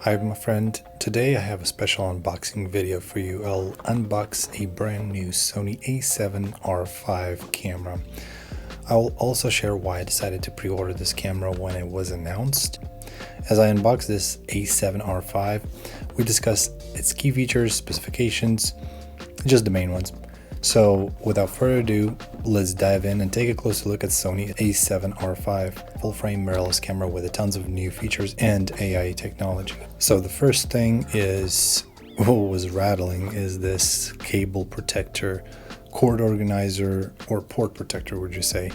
Hi my friend, today I have a special unboxing video for you. I'll unbox a brand new Sony A7R5 camera. I'll also share why I decided to pre-order this camera when it was announced. As I unbox this A7R5, we discuss its key features, specifications, just the main ones. So without further ado, let's dive in and take a closer look at Sony A7R5 full-frame mirrorless camera with tons of new features and AI technology. So the first thing is, what was rattling is this cable protector, cord organizer, or port protector would you say.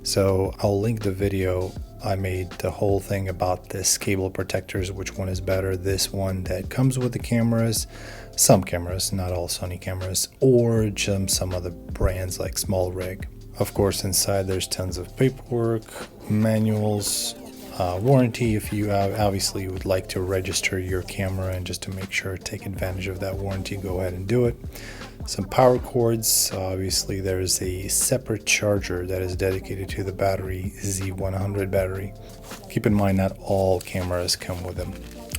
So I'll link the video. I made the whole thing about this cable protectors, which one is better, this one that comes with the cameras, some cameras, not all Sony cameras, or just some other brands like Small Rig. Of course, inside there's tons of paperwork, manuals, warranty if you obviously would like to register your camera, and just to make sure take advantage of that warranty, go ahead and do it. Some power cords. Obviously there's a separate charger that is dedicated to the battery, Z100 battery. Keep in mind not all cameras come with them.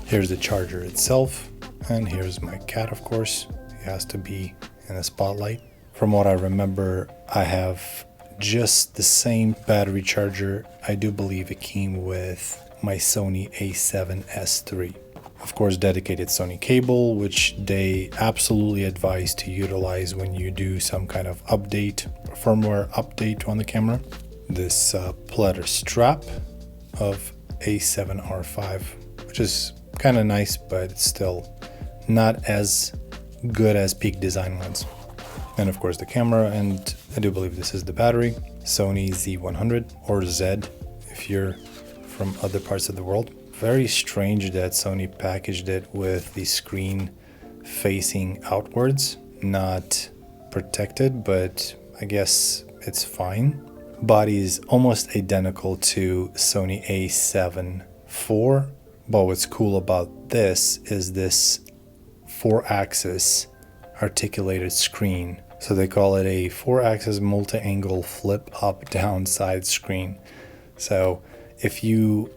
Here's the charger itself, and here's my cat, of course. He has to be in the spotlight. From what I remember, I have just the same battery charger. I do believe it came with my Sony A7S3. Of course, dedicated Sony cable, which they absolutely advise to utilize when you do some kind of update, firmware update on the camera. This pleather strap of A7R5, which is kind of nice, but it's still not as good as peak design ones. And of course the camera, and I do believe this is the battery, Sony Z100 or Z if you're from other parts of the world. Very strange that Sony packaged it with the screen facing outwards, not protected, but I guess it's fine. Body is almost identical to Sony A7 IV, but what's cool about this is this 4-axis articulated screen. So they call it a 4-axis multi-angle flip up down side screen. So if you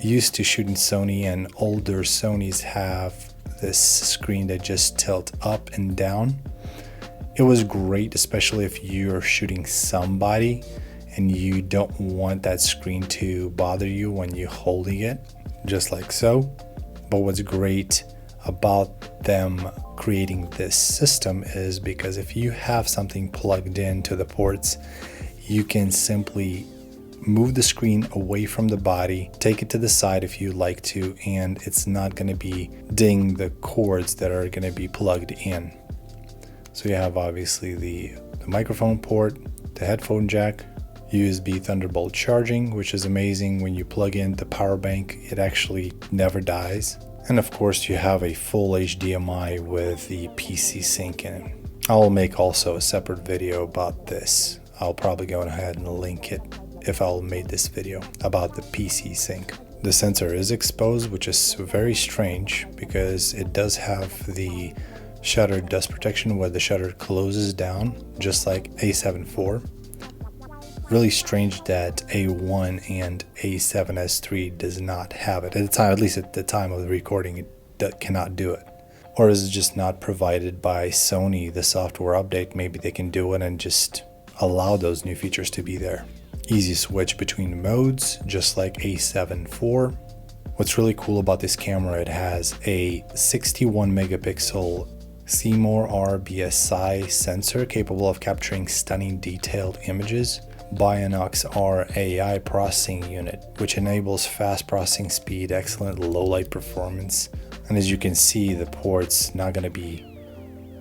used to shooting Sony, and older Sonys have this screen that just tilt up and down, it was great, especially if you're shooting somebody and you don't want that screen to bother you when you're holding it, just like so. But what's great about them creating this system is because if you have something plugged into the ports, you can simply move the screen away from the body, take it to the side if you like to, and it's not going to be ding the cords that are going to be plugged in. So you have obviously the microphone port, the headphone jack, USB Thunderbolt charging, which is amazing. When you plug in the power bank, it actually never dies. And of course you have a full HDMI with the PC sync in it. I'll make also a separate video about this. I'll probably go ahead and link it if I'll make this video about the PC sync. The sensor is exposed, which is very strange because it does have the shutter dust protection where the shutter closes down, just like A7 IV. Really strange that A1 and A7S3 does not have it. At the time, at least at the time of the recording, it cannot do it. Or is it just not provided by Sony, the software update? Maybe they can do it and just allow those new features to be there. Easy switch between modes, just like A7 IV. What's really cool about this camera, it has a 61 megapixel CMOS RBSI sensor capable of capturing stunning detailed images. Bionox R AI processing unit, which enables fast processing speed, excellent low light performance. And as you can see, the port's not going to be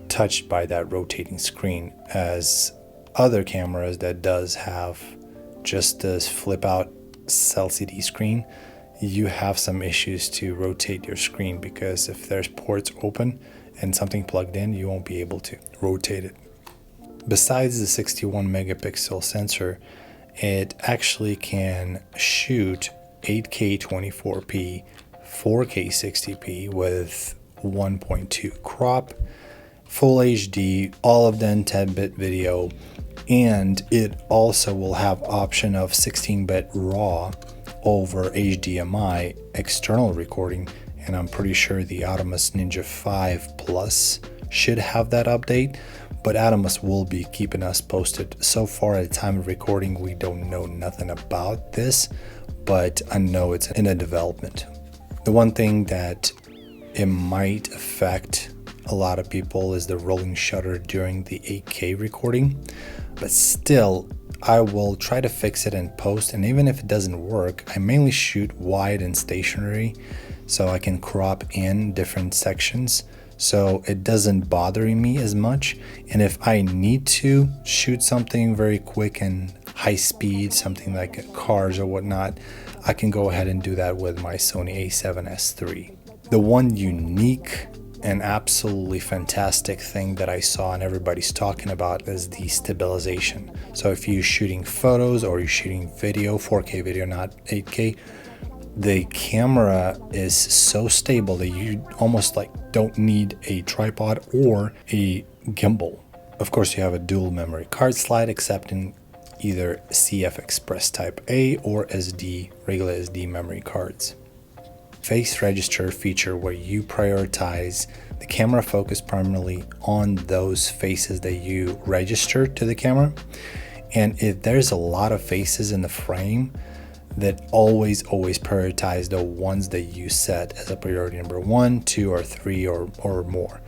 touched by that rotating screen, as other cameras that does have just this flip out LCD screen, you have some issues to rotate your screen, because if there's ports open and something plugged in, you won't be able to rotate it. Besides the 61 megapixel sensor, it actually can shoot 8K 24p, 4K 60p with 1.2 crop, full HD, all of them 10-bit video, and it also will have option of 16-bit RAW over HDMI external recording and I'm pretty sure the Atomos Ninja 5 Plus should have that update, but Atomos will be keeping us posted. So far at the time of recording, we don't know nothing about this, but I know it's in a development. The one thing that it might affect a lot of people is the rolling shutter during the 8K recording, but still I will try to fix it in post, and even if it doesn't work, I mainly shoot wide and stationary so I can crop in different sections so it doesn't bother me as much. And if I need to shoot something very quick and high speed, something like cars or whatnot, I can go ahead and do that with my Sony A7S3. The one unique and absolutely fantastic thing that I saw and everybody's talking about is the stabilization. So if you're shooting photos or you're shooting video, 4K video, not 8K, the camera is so stable that you almost like don't need a tripod or a gimbal. Of course, you have a dual memory card slide, accepting either CF Express Type A or SD, regular SD memory cards. Face register feature where you prioritize the camera focus primarily on those faces that you register to the camera. And if there's a lot of faces in the frame, that always prioritize the ones that you set as a priority number 1, 2, or 3 or more.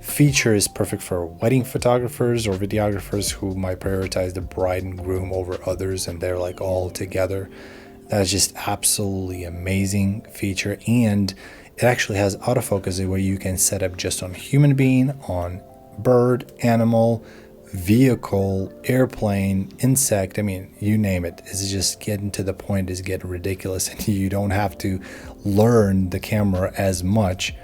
Feature is perfect for wedding photographers or videographers who might prioritize the bride and groom over others and they're like all together. That's just absolutely amazing feature, and it actually has autofocus where you can set up just on human being, on bird, animal, vehicle, airplane, insect. I mean, you name it. It's just getting to the point is getting ridiculous, and you don't have to learn the camera as much.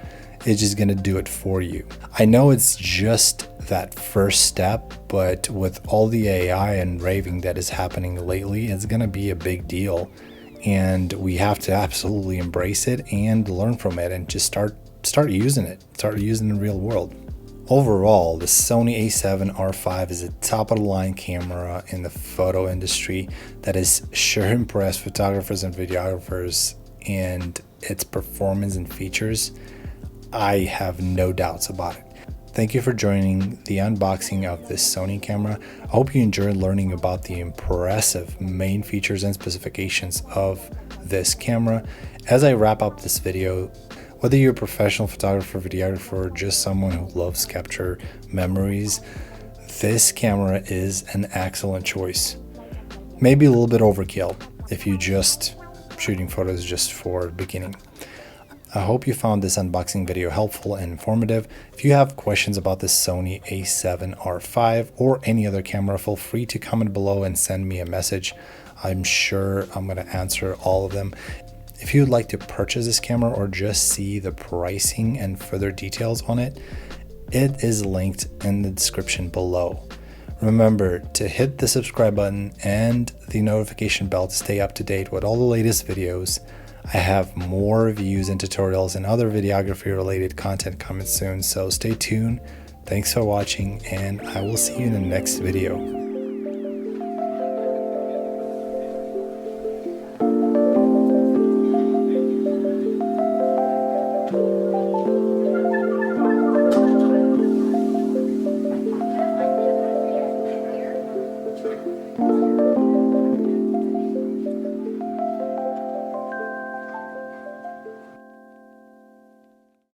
It's just gonna do it for you. I know it's just that first step, but with all the AI and raving that is happening lately, it's gonna be a big deal. And we have to absolutely embrace it and learn from it and just start using it, start using it in the real world. Overall, the Sony A7R5 is a top-of-the-line camera in the photo industry that is sure impress photographers and videographers, and its performance and features, I have no doubts about it. Thank you for joining the unboxing of this Sony camera. I hope you enjoyed learning about the impressive main features and specifications of this camera. As I wrap up this video, whether you're a professional photographer, videographer, or just someone who loves capture memories, this camera is an excellent choice. Maybe a little bit overkill if you're just shooting photos just for beginning. I hope you found this unboxing video helpful and informative. If you have questions about the Sony A7R5 or any other camera, feel free to comment below and send me a message. I'm sure I'm going to answer all of them. If you'd like to purchase this camera or just see the pricing and further details on it, it is linked in the description below. Remember to hit the subscribe button and the notification bell to stay up to date with all the latest videos. I have more reviews and tutorials and other videography related content coming soon, so stay tuned. Thanks for watching, and I will see you in the next video.